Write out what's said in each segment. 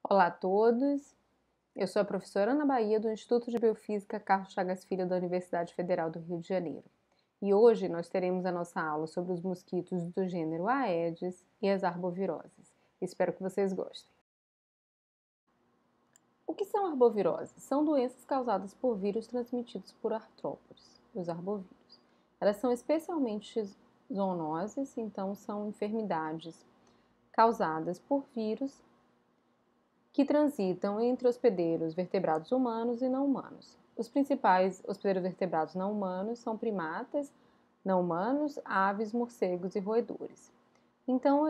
Olá a todos, eu sou a professora Ana Bahia do Instituto de Biofísica Carlos Chagas Filho da Universidade Federal do Rio de Janeiro. E hoje nós teremos a nossa aula sobre os mosquitos do gênero Aedes e as arboviroses. Espero que vocês gostem. O que são arboviroses? São doenças causadas por vírus transmitidos por artrópodes, os arbovírus. Elas são especialmente zoonoses, então são enfermidades causadas por vírus que transitam entre hospedeiros vertebrados humanos e não humanos. Os principais hospedeiros vertebrados não humanos são primatas não humanos, aves, morcegos e roedores. Então,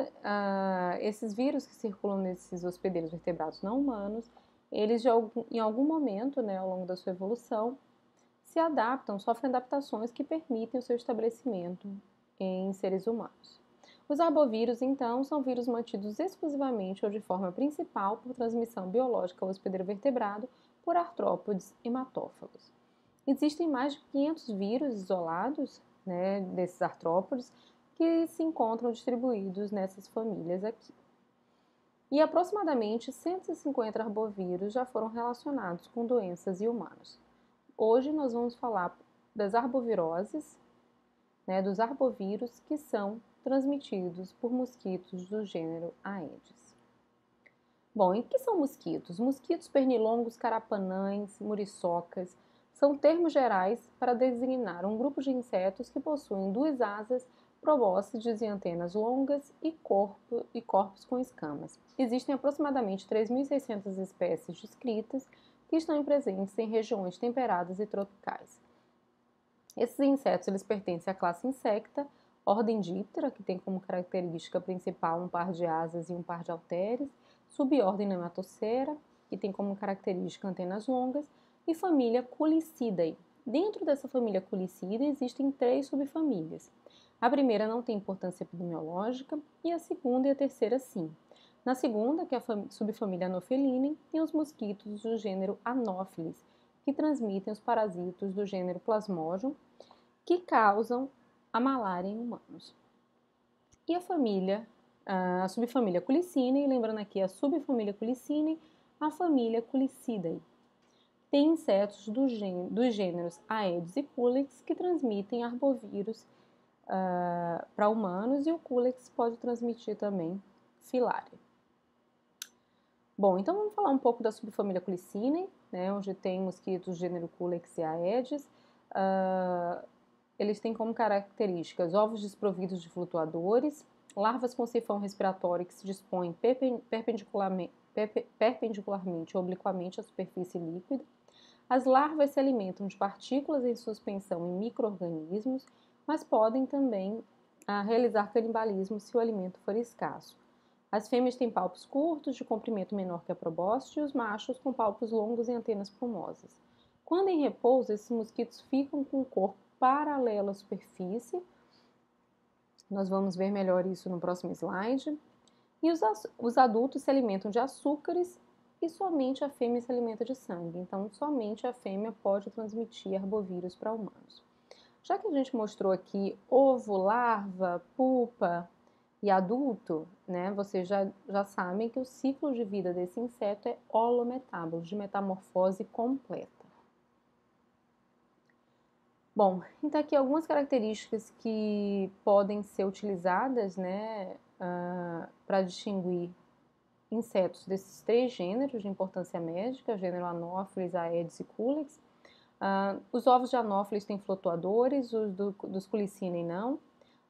esses vírus que circulam nesses hospedeiros vertebrados não humanos, eles em algum momento, ao longo da sua evolução, se adaptam, sofrem adaptações que permitem o seu estabelecimento em seres humanos. Os arbovírus, então, são vírus mantidos exclusivamente ou de forma principal por transmissão biológica ao hospedeiro vertebrado por artrópodes hematófagos. Existem mais de 500 vírus isolados, desses artrópodes, que se encontram distribuídos nessas famílias aqui. E aproximadamente 150 arbovírus já foram relacionados com doenças em humanos. Hoje nós vamos falar das arboviroses, dos arbovírus que são transmitidos por mosquitos do gênero Aedes. Bom, e o que são mosquitos? Mosquitos pernilongos, carapanães, muriçocas são termos gerais para designar um grupo de insetos que possuem duas asas, probóscides e antenas longas e corpos com escamas. Existem aproximadamente 3.600 espécies descritas que estão presentes em regiões temperadas e tropicais. Esses insetos eles pertencem à classe Insecta, ordem Diptera, que tem como característica principal um par de asas e um par de halteres, subordem Nematocera, que tem como característica antenas longas, e família Culicidae. Dentro dessa família Culicidae existem 3 subfamílias. A primeira não tem importância epidemiológica e a segunda e a terceira sim. Na segunda, que é a subfamília Anopheline, tem os mosquitos do gênero Anopheles, que transmitem os parasitos do gênero Plasmodium, que causam a malária em humanos. E a subfamília Culicidae, lembrando aqui a subfamília Culicidae, a família Culicidae. Tem insetos dos gêneros Aedes e Culex que transmitem arbovírus para humanos e o Culex pode transmitir também filária. Bom, então vamos falar um pouco da subfamília Culicidae, onde tem mosquitos do gênero Culex e Aedes. Eles têm como características ovos desprovidos de flutuadores, larvas com sifão respiratório que se dispõem perpendicularmente ou obliquamente à superfície líquida. As larvas se alimentam de partículas em suspensão em micro-organismos, mas podem também realizar canibalismo se o alimento for escasso. As fêmeas têm palpos curtos, de comprimento menor que a probóscide, e os machos com palpos longos e antenas plumosas. Quando em repouso, esses mosquitos ficam com o corpo paralelo à superfície. Nós vamos ver melhor isso no próximo slide. E os adultos se alimentam de açúcares e somente a fêmea se alimenta de sangue. Então, somente a fêmea pode transmitir arbovírus para humanos. Já que a gente mostrou aqui ovo, larva, pupa e adulto, vocês já sabem que o ciclo de vida desse inseto é holometábulo, de metamorfose completa. Bom, então aqui algumas características que podem ser utilizadas para distinguir insetos desses 3 gêneros de importância médica, gênero Anopheles, Aedes e Culex. Os ovos de Anopheles têm flutuadores, os dos Culicidae não.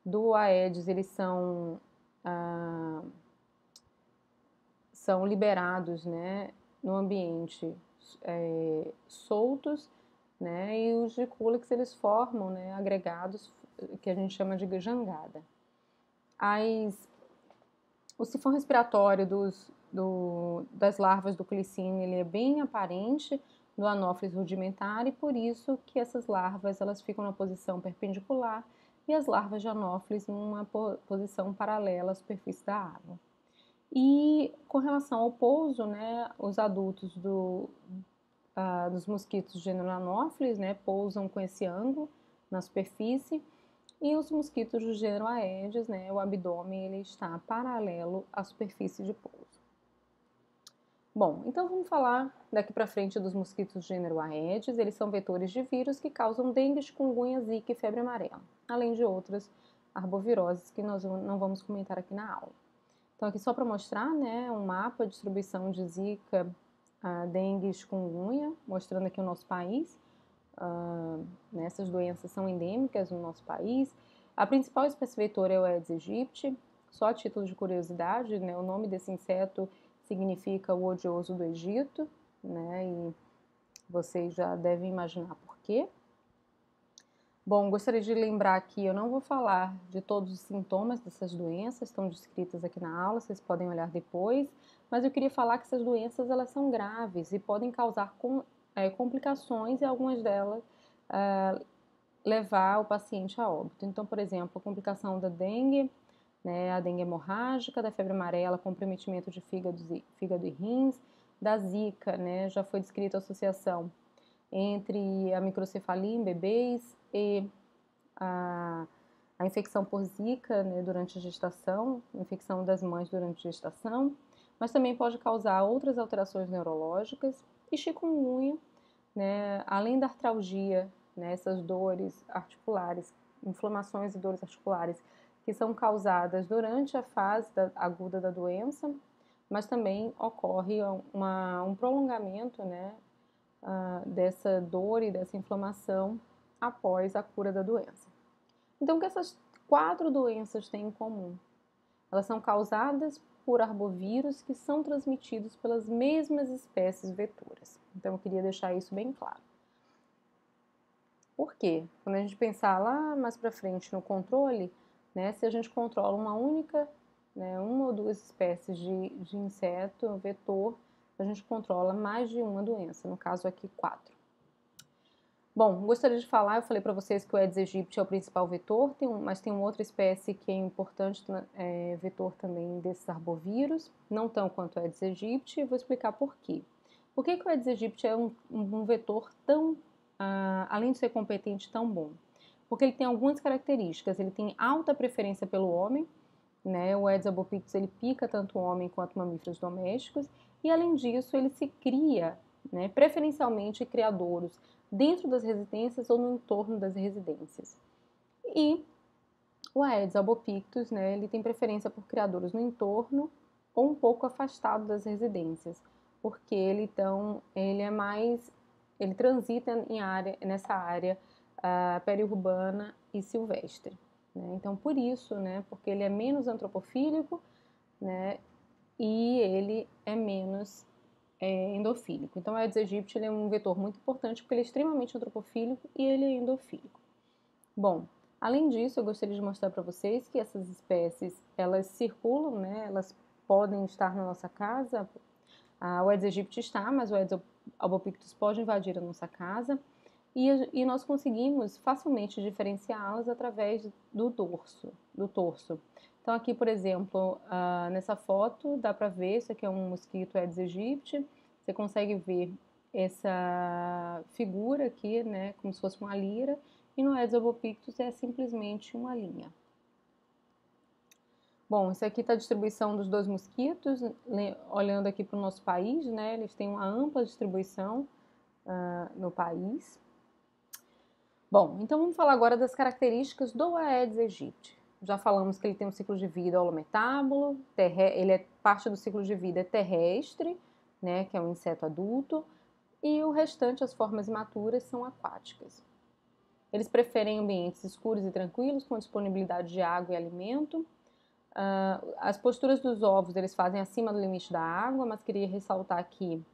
Do Aedes eles são liberados no ambiente soltos, e os de Culex eles formam agregados que a gente chama de jangada. O sifão respiratório das larvas do Culicidae ele é bem aparente no Anopheles rudimentar e por isso que essas larvas elas ficam na posição perpendicular e as larvas de Anopheles numa posição paralela à superfície da água. E com relação ao pouso, os adultos dos mosquitos do gênero Anopheles pousam com esse ângulo na superfície e os mosquitos do gênero Aedes, o abdômen ele está paralelo à superfície de pouso. Bom, então vamos falar daqui para frente dos mosquitos do gênero Aedes. Eles são vetores de vírus que causam dengue, chikungunya, zika e febre amarela, além de outras arboviroses que nós não vamos comentar aqui na aula. Então aqui só para mostrar, né, um mapa de distribuição de zika, dengue e chikungunya, mostrando aqui o nosso país. Essas doenças são endêmicas no nosso país. A principal espécie vetor é o Aedes aegypti. Só a título de curiosidade, né, o nome desse inseto significa o odioso do Egito, né, e vocês já devem imaginar por quê. Bom, gostaria de lembrar que eu não vou falar de todos os sintomas dessas doenças, estão descritas aqui na aula, vocês podem olhar depois, mas eu queria falar que essas doenças elas são graves e podem causar complicações e algumas delas levar o paciente a óbito. Então, por exemplo, a complicação da dengue, né, a dengue hemorrágica, da febre amarela, comprometimento de fígado e rins, da zika, né, já foi descrita a associação entre a microcefalia em bebês e a infecção por zika, né, durante a gestação, infecção das mães durante a gestação, mas também pode causar outras alterações neurológicas e chikungunya, né, além da artralgia, né, essas dores articulares, inflamações e dores articulares que são causadas durante a fase aguda da doença, mas também ocorre um prolongamento, né, dessa dor e dessa inflamação após a cura da doença. Então, o que essas 4 doenças têm em comum? Elas são causadas por arbovírus que são transmitidos pelas mesmas espécies vetoras. Então, eu queria deixar isso bem claro. Por quê? Quando a gente pensar lá mais para frente no controle, né, se a gente controla uma única, né, uma ou duas espécies de inseto, vetor, a gente controla mais de uma doença, no caso aqui 4. Bom, gostaria de falar, eu falei para vocês que o Aedes aegypti é o principal vetor, mas tem uma outra espécie que é importante, vetor também desses arbovírus, não tão quanto o Aedes aegypti, e vou explicar por quê. Por que o Aedes aegypti é um vetor tão, além de ser competente, tão bom? Porque ele tem algumas características, ele tem alta preferência pelo homem, né? O Aedes albopictus ele pica tanto o homem quanto mamíferos domésticos, e além disso ele se cria, né, preferencialmente criadouros dentro das residências ou no entorno das residências. E o Aedes albopictus, né, ele tem preferência por criadouros no entorno ou um pouco afastado das residências, porque ele transita nessa área periurbana e silvestre. Né? Então, por isso, né, porque ele é menos antropofílico, né, e ele é menos endofílico. Então, o Aedes aegypti ele é um vetor muito importante porque ele é extremamente antropofílico e ele é endofílico. Bom, além disso, eu gostaria de mostrar para vocês que essas espécies, elas circulam, né, elas podem estar na nossa casa. O Aedes aegypti está, mas o Aedes albopictus pode invadir a nossa casa. E nós conseguimos facilmente diferenciá-las através do torso. Então aqui, por exemplo, nessa foto dá para ver, isso aqui é um mosquito Aedes aegypti, você consegue ver essa figura aqui, né, como se fosse uma lira, e no Aedes albopictus é simplesmente uma linha. Bom, isso aqui está a distribuição dos 2 mosquitos, olhando aqui para o nosso país, né, eles têm uma ampla distribuição no país. Bom, então vamos falar agora das características do Aedes aegypti. Já falamos que ele tem um ciclo de vida holometábulo, parte do ciclo de vida é terrestre, né, que é um inseto adulto, e o restante, as formas imaturas, são aquáticas. Eles preferem ambientes escuros e tranquilos, com disponibilidade de água e alimento. As posturas dos ovos eles fazem acima do limite da água, mas queria ressaltar aqui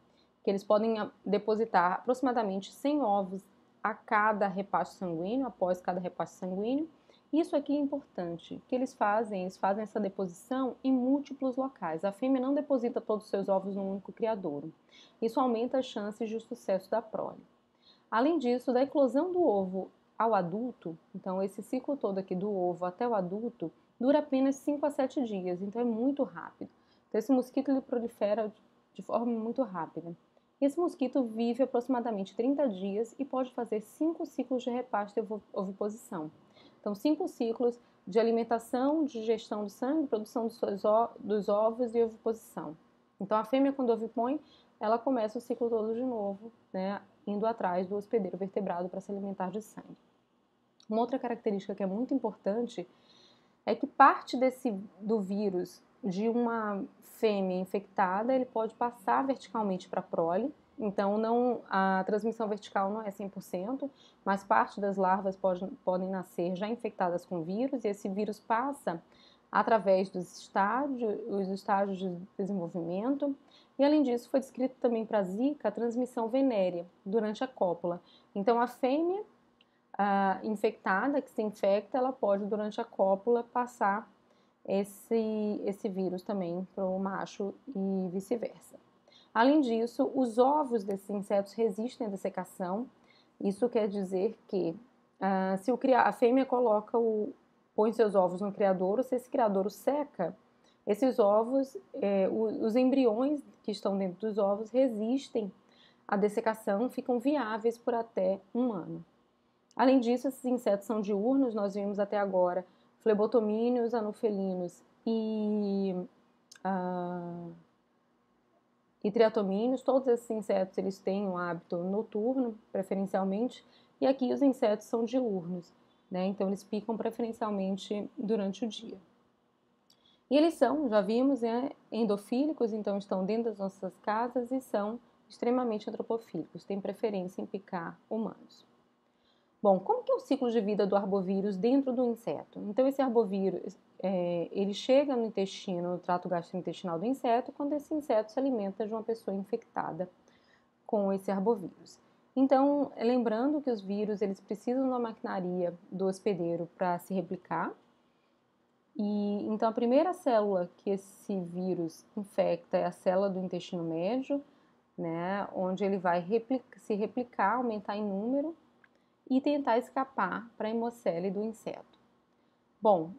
que eles podem depositar aproximadamente 100 ovos a cada repasto sanguíneo, após cada repasto sanguíneo. Isso aqui é importante, que eles fazem essa deposição em múltiplos locais. A fêmea não deposita todos os seus ovos num único criadouro. Isso aumenta as chances de sucesso da prole. Além disso, da eclosão do ovo ao adulto, então esse ciclo todo aqui do ovo até o adulto, dura apenas 5 a 7 dias, então é muito rápido. Então esse mosquito ele prolifera de forma muito rápida. Esse mosquito vive aproximadamente 30 dias e pode fazer 5 ciclos de repasto e oviposição. Então, 5 ciclos de alimentação, digestão do sangue, produção dos ovos e oviposição. Então, a fêmea, quando ovipõe, ela começa o ciclo todo de novo, né, indo atrás do hospedeiro vertebrado para se alimentar de sangue. Uma outra característica que é muito importante é que parte do vírus de uma fêmea infectada, ele pode passar verticalmente para a prole. Então, a transmissão vertical não é 100%, mas parte das larvas podem nascer já infectadas com vírus, e esse vírus passa através os estágios de desenvolvimento. E, além disso, foi descrito também para a Zika a transmissão venérea durante a cópula. Então, a fêmea infectada, que se infecta, ela pode, durante a cópula, passar esse vírus também para o macho e vice-versa. Além disso, os ovos desses insetos resistem à dessecação. Isso quer dizer que se a fêmea põe seus ovos no criadouro, se esse criadouro seca, esses ovos, os embriões que estão dentro dos ovos resistem à dessecação, ficam viáveis por até 1 ano. Além disso, esses insetos são diurnos, nós vimos até agora flebotomíneos, anofelinos e triatomíneos. Todos esses insetos eles têm um hábito noturno, preferencialmente, e aqui os insetos são diurnos, né? Então eles picam preferencialmente durante o dia. E eles são, já vimos, né, endofílicos, então estão dentro das nossas casas e são extremamente antropofílicos, têm preferência em picar humanos. Bom, como que é o ciclo de vida do arbovírus dentro do inseto? Então, esse arbovírus, ele chega no intestino, no trato gastrointestinal do inseto, quando esse inseto se alimenta de uma pessoa infectada com esse arbovírus. Então, lembrando que os vírus, eles precisam da maquinaria do hospedeiro para se replicar. E, então, a primeira célula que esse vírus infecta é a célula do intestino médio, né, onde ele vai se replicar, aumentar em número, e tentar escapar para a hemocele do inseto. Bom,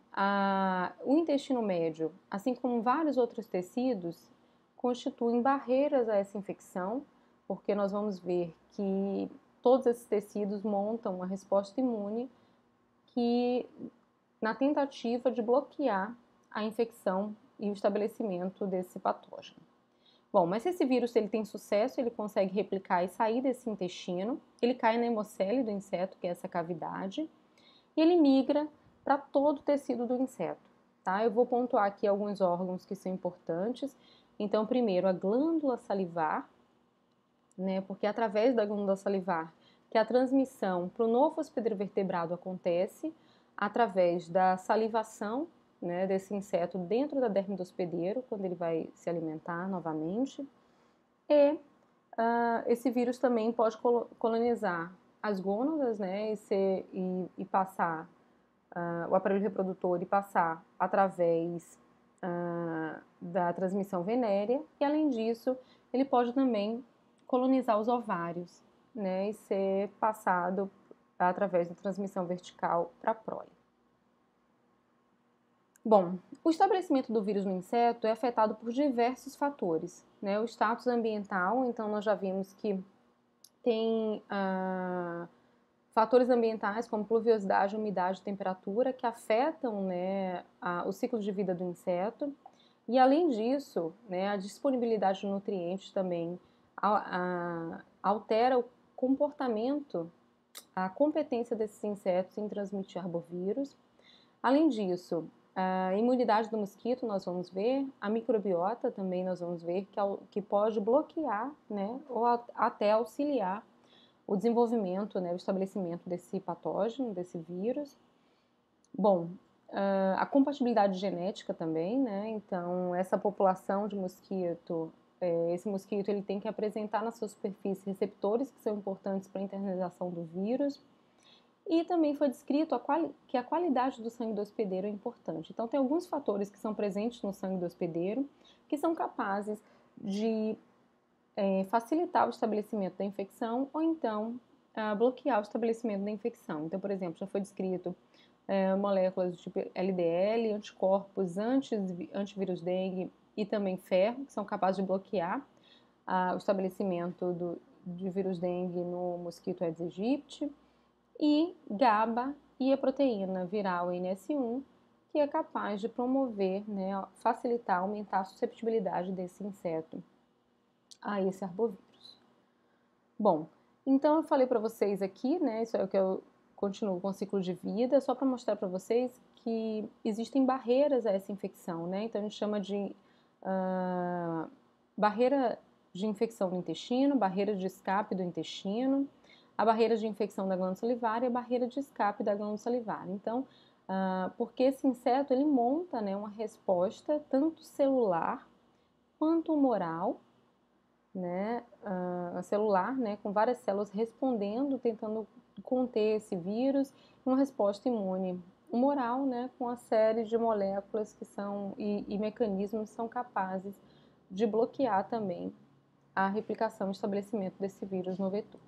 o intestino médio, assim como vários outros tecidos, constituem barreiras a essa infecção, porque nós vamos ver que todos esses tecidos montam uma resposta imune que, na tentativa de bloquear a infecção e o estabelecimento desse patógeno. Bom, mas se esse vírus ele tem sucesso, ele consegue replicar e sair desse intestino, ele cai na hemocele do inseto, que é essa cavidade, e ele migra para todo o tecido do inseto, tá? Eu vou pontuar aqui alguns órgãos que são importantes. Então, primeiro, a glândula salivar, né? Porque é através da glândula salivar que a transmissão para o novo hospedeiro vertebrado acontece, através da salivação, né, desse inseto dentro da derme do hospedeiro, quando ele vai se alimentar novamente. E esse vírus também pode colonizar as gônadas, né, e passar o aparelho reprodutor e passar através da transmissão venérea. E, além disso, ele pode também colonizar os ovários, né, e ser passado através da transmissão vertical para a prole. Bom, o estabelecimento do vírus no inseto é afetado por diversos fatores, né? O status ambiental, então nós já vimos que tem fatores ambientais como pluviosidade, umidade e temperatura que afetam, né, o ciclo de vida do inseto. E, além disso, né, a disponibilidade de nutrientes também altera o comportamento, a competência desses insetos em transmitir arbovírus. Além disso, a imunidade do mosquito nós vamos ver, a microbiota também nós vamos ver que pode bloquear, né, ou até auxiliar o desenvolvimento, né, o estabelecimento desse patógeno, desse vírus. Bom, a compatibilidade genética também, né, então essa população de mosquito, esse mosquito ele tem que apresentar na sua superfície receptores que são importantes para a internalização do vírus. E também foi descrito que a qualidade do sangue do hospedeiro é importante. Então, tem alguns fatores que são presentes no sangue do hospedeiro que são capazes de facilitar o estabelecimento da infecção ou então bloquear o estabelecimento da infecção. Então, por exemplo, já foi descrito moléculas do tipo LDL, anticorpos antivírus dengue e também ferro, que são capazes de bloquear o estabelecimento de vírus dengue no mosquito Aedes aegypti. E GABA e a proteína viral NS1, que é capaz de promover, né, facilitar, aumentar a susceptibilidade desse inseto a esse arbovírus. Bom, então eu falei para vocês aqui, né, isso é o que eu continuo com o ciclo de vida, só para mostrar para vocês que existem barreiras a essa infecção, né? Então a gente chama de barreira de infecção do intestino, barreira de escape do intestino, a barreira de infecção da glândula salivar e a barreira de escape da glândula salivar. Então, porque esse inseto ele monta, né, uma resposta tanto celular quanto humoral, né, celular, né, com várias células respondendo, tentando conter esse vírus, uma resposta imune humoral, né, com a série de moléculas que são e mecanismos que são capazes de bloquear também a replicação e estabelecimento desse vírus no vetor.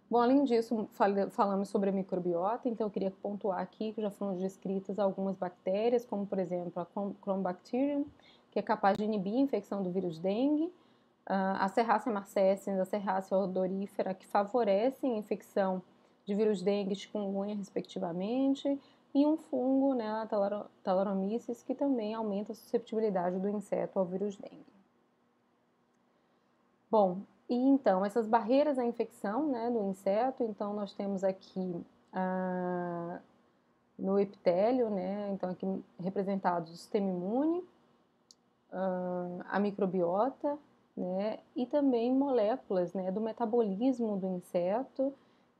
Bom, além disso, falamos sobre a microbiota, então eu queria pontuar aqui que já foram descritas algumas bactérias, como por exemplo a Chromobacterium, que é capaz de inibir a infecção do vírus dengue, a Serratia marcescens, a Serratia odorífera, que favorecem a infecção de vírus dengue e chikungunya, respectivamente, e um fungo, né, a Talaromyces, que também aumenta a susceptibilidade do inseto ao vírus dengue. Bom, e então, essas barreiras à infecção, né, do inseto, então nós temos aqui no epitélio, né, então aqui representados o sistema imune, a microbiota, né, e também moléculas, né, do metabolismo do inseto,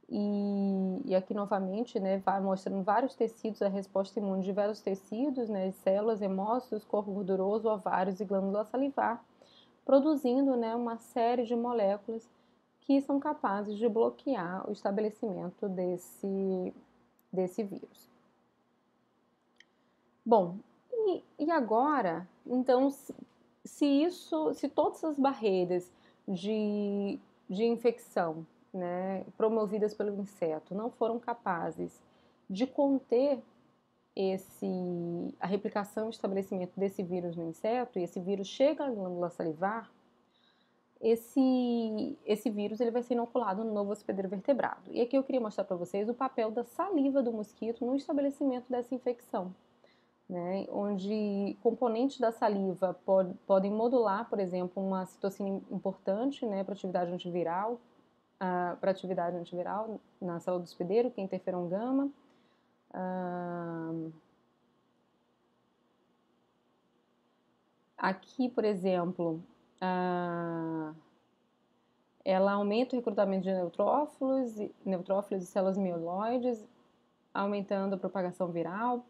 e aqui novamente, né, vai mostrando vários tecidos, a resposta imune de vários tecidos, né, células, hemócitos, corpo gorduroso, ovários e glândula salivar, produzindo, né, uma série de moléculas que são capazes de bloquear o estabelecimento desse vírus. Bom, e agora, então, se todas as barreiras de infecção, né, promovidas pelo inseto não foram capazes de conter a replicação e estabelecimento desse vírus no inseto, e esse vírus chega à glândula salivar, esse vírus ele vai ser inoculado no novo hospedeiro vertebrado. E aqui eu queria mostrar para vocês o papel da saliva do mosquito no estabelecimento dessa infecção, né, onde componentes da saliva podem modular, por exemplo, uma citocina importante, né, para atividade antiviral, na célula do hospedeiro, que é interferon gama. Aqui, por exemplo, ela aumenta o recrutamento de neutrófilos e células mieloides, aumentando a propagação viral.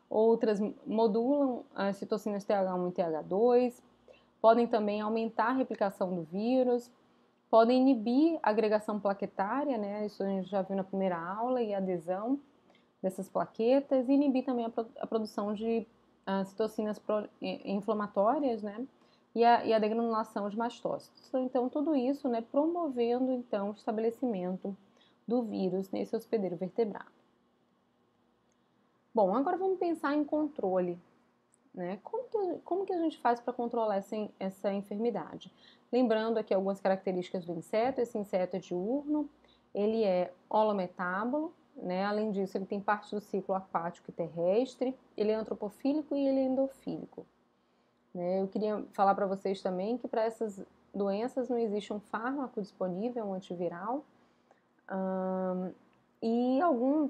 Outras modulam as citocinas TH1 e TH2, podem também aumentar a replicação do vírus, podem inibir a agregação plaquetária, né? Isso a gente já viu na primeira aula, e a adesão dessas plaquetas, e inibir também a produção de citocinas inflamatórias, né? E a degranulação de mastócitos. Então, tudo isso, né, promovendo então o estabelecimento do vírus nesse hospedeiro vertebrado. Bom, agora vamos pensar em controle, né? Como que a gente faz para controlar essa enfermidade? Lembrando aqui algumas características do inseto. Esse inseto é diurno, ele é holometábulo, né? Além disso, ele tem parte do ciclo aquático e terrestre, ele é antropofílico e ele é endofílico, né? Eu queria falar para vocês também que para essas doenças não existe um fármaco disponível, um antiviral, e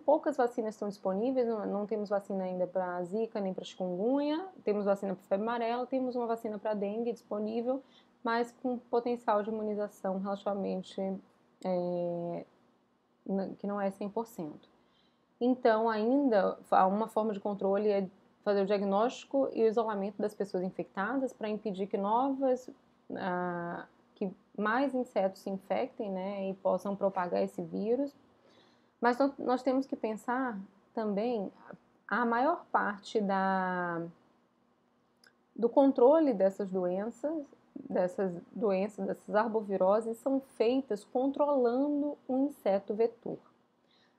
poucas vacinas estão disponíveis. Não temos vacina ainda para Zika nem para chikungunya, temos vacina para febre amarela, temos uma vacina para dengue disponível, mas com potencial de imunização relativamente que não é 100%. Então, ainda, uma forma de controle é fazer o diagnóstico e o isolamento das pessoas infectadas para impedir que que mais insetos se infectem, né, e possam propagar esse vírus. Mas nós temos que pensar também a maior parte do controle dessas doenças, dessas arboviroses, são feitas controlando o inseto vetor,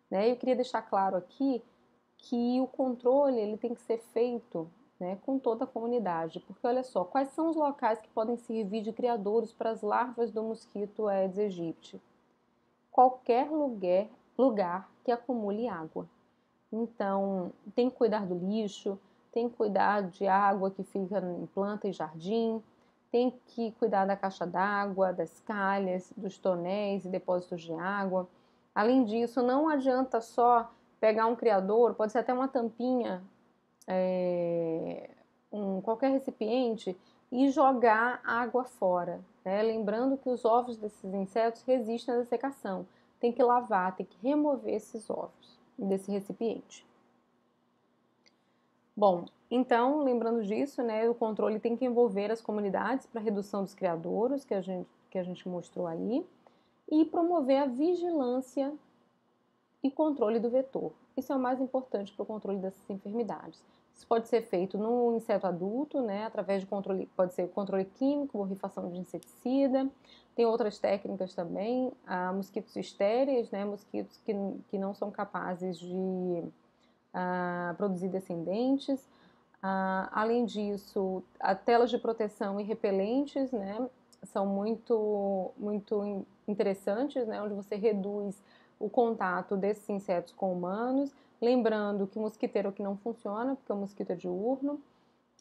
né? Eu queria deixar claro aqui que o controle ele tem que ser feito, né, com toda a comunidade, porque olha só, quais são os locais que podem servir de criadouros para as larvas do mosquito Aedes aegypti? Qualquer lugar que acumule água. Então, tem que cuidar do lixo, tem que cuidar de água que fica em planta e jardim, tem que cuidar da caixa d'água, das calhas, dos tonéis e depósitos de água. Além disso, não adianta só pegar um criadouro, pode ser até uma tampinha, qualquer recipiente, e jogar água fora, né? Lembrando que os ovos desses insetos resistem à dessecação. Tem que lavar, tem que remover esses ovos desse recipiente. Bom, então, lembrando disso, né, o controle tem que envolver as comunidades para redução dos criadouros, que a gente mostrou aí, e promover a vigilância e controle do vetor. Isso é o mais importante para o controle dessas enfermidades. Isso pode ser feito no inseto adulto, né, através de controle, pode ser controle químico, borrifação de inseticida. Tem outras técnicas também, mosquitos estéreis, né, mosquitos que não são capazes de produzir descendentes. Além disso, telas de proteção e repelentes, né, são muito interessantes, né, onde você reduz o contato desses insetos com humanos. Lembrando que o mosquiteiro aqui não funciona, porque o mosquito é diurno.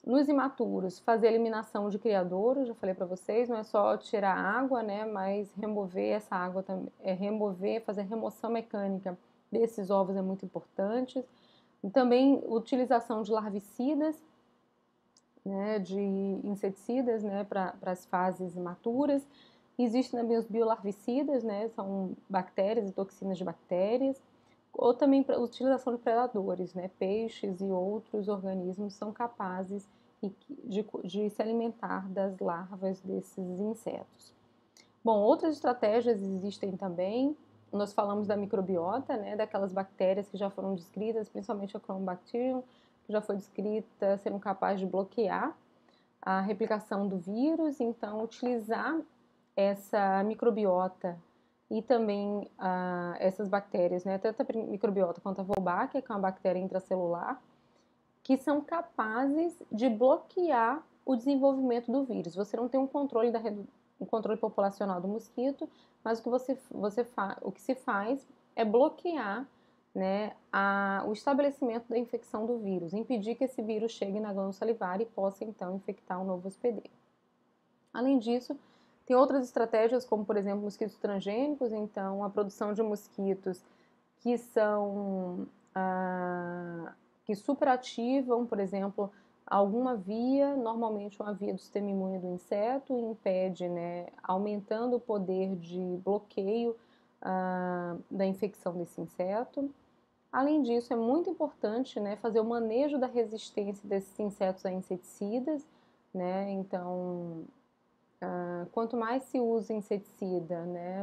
Nos imaturos, fazer eliminação de criadouros, já falei para vocês, não é só tirar a água, né, mas remover essa água também, fazer remoção mecânica desses ovos é muito importante. E também utilização de larvicidas, né, de inseticidas, né, para as fases imaturas. Existem também os biolarvicidas, né, são bactérias e toxinas de bactérias, ou também para utilização de predadores, né, peixes e outros organismos são capazes de se alimentar das larvas desses insetos. Bom, outras estratégias existem também. Nós falamos da microbiota, né, daquelas bactérias que já foram descritas, principalmente a Chromobacterium, que já foi descrita sendo capaz de bloquear a replicação do vírus. Então, utilizar essa microbiota e também essas bactérias, né, tanto a microbiota quanto a Wolbachia, que é uma bactéria intracelular, que são capazes de bloquear o desenvolvimento do vírus. Você não tem um controle populacional do mosquito, mas o que se faz é bloquear, né, o estabelecimento da infecção do vírus, impedir que esse vírus chegue na glândula salivar e possa então infectar um novo hospedeiro. Além disso, tem outras estratégias, como por exemplo mosquitos transgênicos, então a produção de mosquitos que são que superativam, por exemplo, alguma via, normalmente uma via do sistema imune do inseto, e impede, né, aumentando o poder de bloqueio da infecção desse inseto. Além disso, é muito importante, né, fazer o manejo da resistência desses insetos a inseticidas, né, então quanto mais se usa inseticida, né,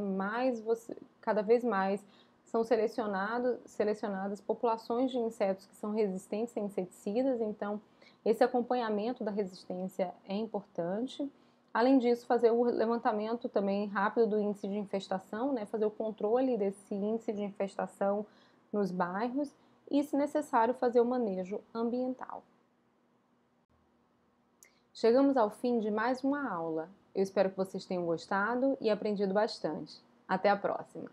cada vez mais são selecionadas populações de insetos que são resistentes a inseticidas, então esse acompanhamento da resistência é importante. Além disso, fazer o levantamento também rápido do índice de infestação, né, fazer o controle desse índice de infestação nos bairros e, se necessário, fazer o manejo ambiental. Chegamos ao fim de mais uma aula. Eu espero que vocês tenham gostado e aprendido bastante. Até a próxima!